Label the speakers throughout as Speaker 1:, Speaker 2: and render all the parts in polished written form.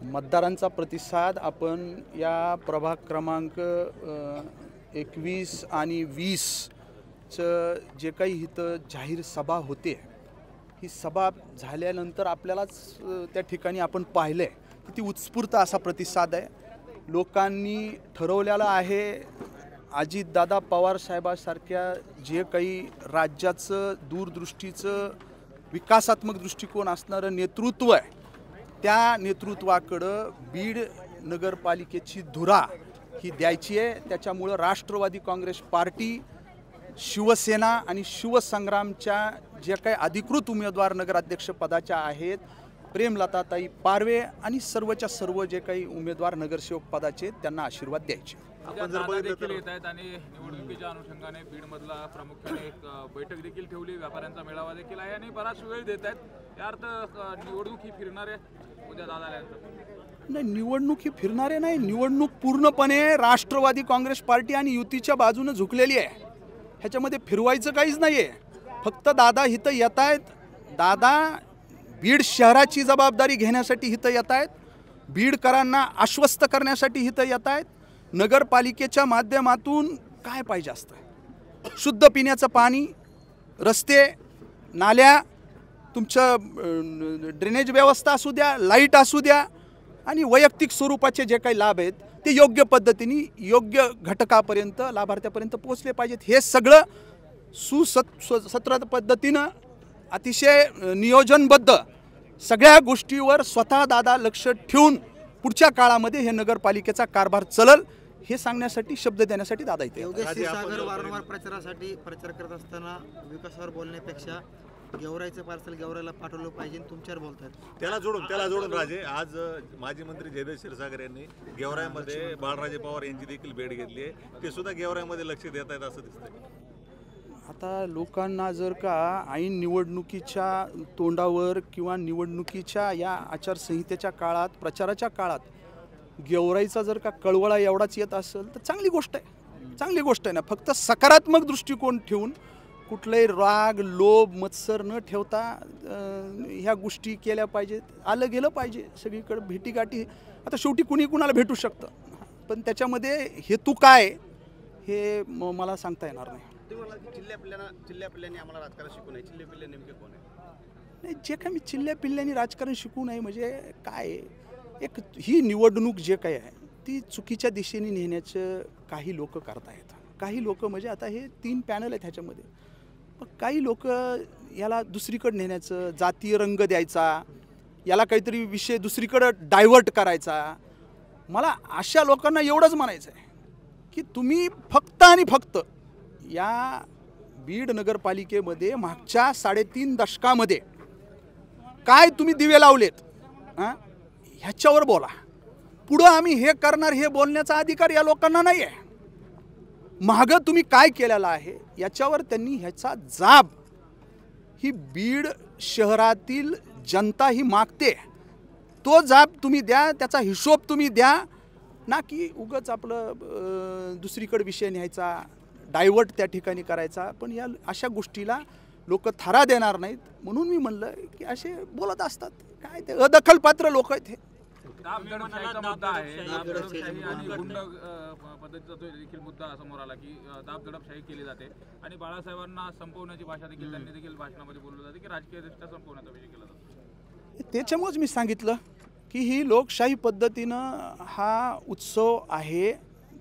Speaker 1: मतदारांचा प्रतिसाद आपण या प्रभाग क्रमांक 21 आणि 20चं जे काही इथं जाहीर सभा होते, ही सभा झाल्यानंतर आपल्यालाच त्या ठिकाणी आपण पाहिलं आहे की ती उत्स्फूर्त असा प्रतिसाद आहे. लोकांनी ठरवलेलं आहे अजितदादा पवार साहेबांसारख्या जे काही राज्याचं दूरदृष्टीचं विकासात्मक दृष्टिकोन असणारं नेतृत्व आहे, त्या नेतृत्वाकडं बीड नगरपालिकेची धुरा ही द्यायची आहे. त्याच्यामुळं राष्ट्रवादी काँग्रेस पार्टी, शिवसेना आणि शिवसंग्रामच्या जे काही अधिकृत उमेदवार नगराध्यक्षपदाच्या आहेत, प्रेमलताताई पारवे आणि सर्वच्या सर्व जे काही उमेदवार नगरसेवक पदाचे, त्यांना आशीर्वाद द्यायचे.
Speaker 2: आपण जर बघितलं येत आहेत आणि निवडणुकीच्या अनुषंगाने बीडमधला प्रामुख्याने एक बैठक देखील ठेवली, व्यापाऱ्यांचा मेळावा देखील आहे आणि बराच वेळ देत आहेत. या अर्थ निवडणूक ही फिरणार आहे उद्या दादा आल्यानंतर?
Speaker 1: नाही, निवडणूक ही फिरणारे नाही. निवडणूक पूर्णपणे राष्ट्रवादी काँग्रेस पार्टी आणि युतीच्या बाजूने झुकलेली आहे. ह्याच्यामध्ये फिरवायचं काहीच नाही आहे. फक्त दादा इथं येत आहेत. दादा बीड शहराची जबाबदारी घेण्यासाठी इथं येत आहेत. बीडकरांना आश्वस्त करण्यासाठी इथं येत आहेत. नगरपालिकेच्या माध्यमातून काय पाहिजे असतं? शुद्ध पिण्याचं पाणी, रस्ते, नाल्या, तुमचं ड्रेनेज व्यवस्था असू द्या, लाईट असू द्या, आणि वैयक्तिक स्वरूपाचे जे काही लाभ आहेत ते योग्य पद्धतीने योग्य घटकापर्यंत, लाभार्थ्यापर्यंत पोहोचले पाहिजेत. हे सगळं सुसत्र पद्धतीनं, अतिशय नियोजनबद्ध सगळ्या गोष्टीवर स्वतः दादा लक्ष ठेवून पुढच्या काळामध्ये हे नगरपालिकेचा कारभार चलल हे सांगण्यासाठी, शब्द देण्यासाठी दादा इथे.
Speaker 3: योगेश क्षीरसागर वारंवार प्रचारासाठी प्रचार करत असताना विकासावर बोलण्यापेक्षा गेवराईचं पार्सल गेवराईला पाठवलं पाहिजे तुमच्यावर बोलतात.
Speaker 4: त्याला जोडून राजे, आज माजी मंत्री जयदेव क्षीरसागर यांनी गेवराईमध्ये बाळराजे पवार यांची देखील भेट घेतली आहे. ते सुद्धा गेवराईमध्ये लक्ष देत आहेत असं दिसतंय.
Speaker 1: आता लोकांना जर का ऐन निवडणुकीच्या तोंडावर किंवा निवडणुकीच्या या आचारसंहितेच्या काळात, प्रचाराच्या काळात गेवराईचा जर का कळवळा एवढाच येत असेल तर चांगली गोष्ट आहे. चांगली गोष्ट आहे ना. फक्त सकारात्मक दृष्टिकोन ठेवून, कुठलाही राग, लोभ, मत्सर न ठेवता ह्या गोष्टी केल्या पाहिजेत. आलं गेलं पाहिजे सगळीकडे. भेटीगाठी आता शेवटी कुणी कुणाला भेटू शकतं, पण त्याच्यामध्ये हेतू काय हे मला सांगता येणार नाही.
Speaker 3: चिल्ल्या-पिल्ल्यांनी आम्हाला राजकारण शिकू नये. चिल्ले-पिल्ले नेमके कोण आहे?
Speaker 1: नाही, जे काय मी चिल्ल्या-पिल्ल्यांनी राजकारण शिकू नये म्हणजे काय, एक ही निवडणूक जे काय आहे ती चुकीच्या दिशेने नेण्याचं काही लोक करत आहेत. काही लोक म्हणजे आता हे 3 पॅनल आहेत ह्याच्यामध्ये. मग काही लोक याला दुसरीकडे नेण्याचं, जातीय रंग द्यायचा, याला काहीतरी विषय दुसरीकडं डायव्हर्ट करायचा. मला अशा लोकांना एवढंच म्हणायचं आहे की तुम्ही फक्त आणि फक्त या बीड नगरपालिकेमध्ये मागच्या 3.5 दशकामध्ये काय तुम्ही दिवे लावलेत ह्याच्यावर बोला. पुढं आम्ही हे करणार हे बोलण्याचा अधिकार या लोकांना नाही आहे. मागं तुम्ही काय केलेलं आहे याच्यावर त्यांनी ह्याचा जाब ही बीड शहरातील जनता ही मागते. तो जाब तुम्ही द्या, त्याचा हिशोब तुम्ही द्या, ना की उगाच आपलं दुसरीकडे विषय न्यायचा, डायव्हर्ट त्या ठिकाणी करायचा. पण या अशा गोष्टीला लोक थारा देणार नाहीत. म्हणून मी म्हणलं की असे बोलत असतात. काय ते अदखलपात्र लोक आहेत. हे
Speaker 2: दाबदडपशाहीचा मुद्दा आहे. दाबदडपशाही आणि गुंड पद्धतीचा तो देखील मुद्दा समोर आला की दाबदडपशाही केली जाते आणि बाळासाहेबांना संपवण्याची भाषा देखील त्यांनी देखील भाषणामध्ये बोललं जाते की राजकीयदृष्ट्या संपवण्याचा विषय केला जातो.
Speaker 1: त्याच्यामुळेच मी सांगितलं की ही लोकशाही पद्धतीनं हा उत्सव आहे,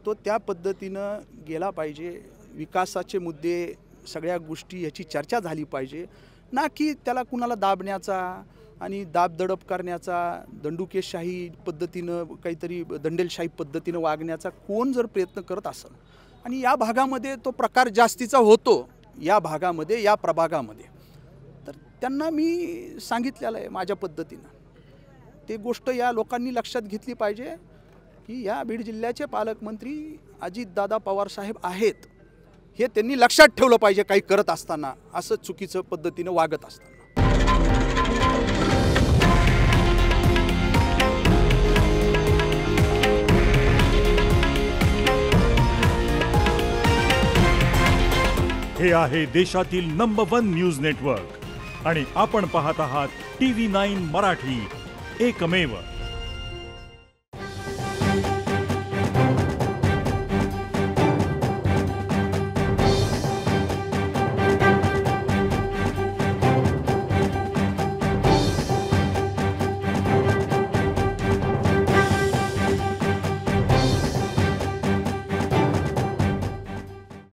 Speaker 1: तो त्या पद्धतीनं गेला पाहिजे. विकासाचे मुद्दे, सगळ्या गोष्टी याची चर्चा झाली पाहिजे, ना की त्याला कुणाला दाबण्याचा आणि दाबदडप करण्याचा, दंडुकेशाही पद्धतीनं, काहीतरी दंडेलशाही पद्धतीनं वागण्याचा कोण जर प्रयत्न करत असेल आणि या भागामध्ये तो प्रकार जास्तीचा होतो, या भागामध्ये, या प्रभागामध्ये, तर त्यांना मी सांगितलेलं आहे माझ्या पद्धतीनं. ते गोष्ट या लोकांनी लक्षात घेतली पाहिजे की या बीड जिल्ह्याचे पालकमंत्री अजितदादा पवार साहेब आहेत हे त्यांनी लक्षात ठेवलं पाहिजे काही करत असताना, असं चुकीचं पद्धतीनं वागत असताना.
Speaker 5: हे आहे देशातील नंबर 1 न्यूज नेटवर्क आणि आपण पाहत आहात TV9 मराठी, एकमेव.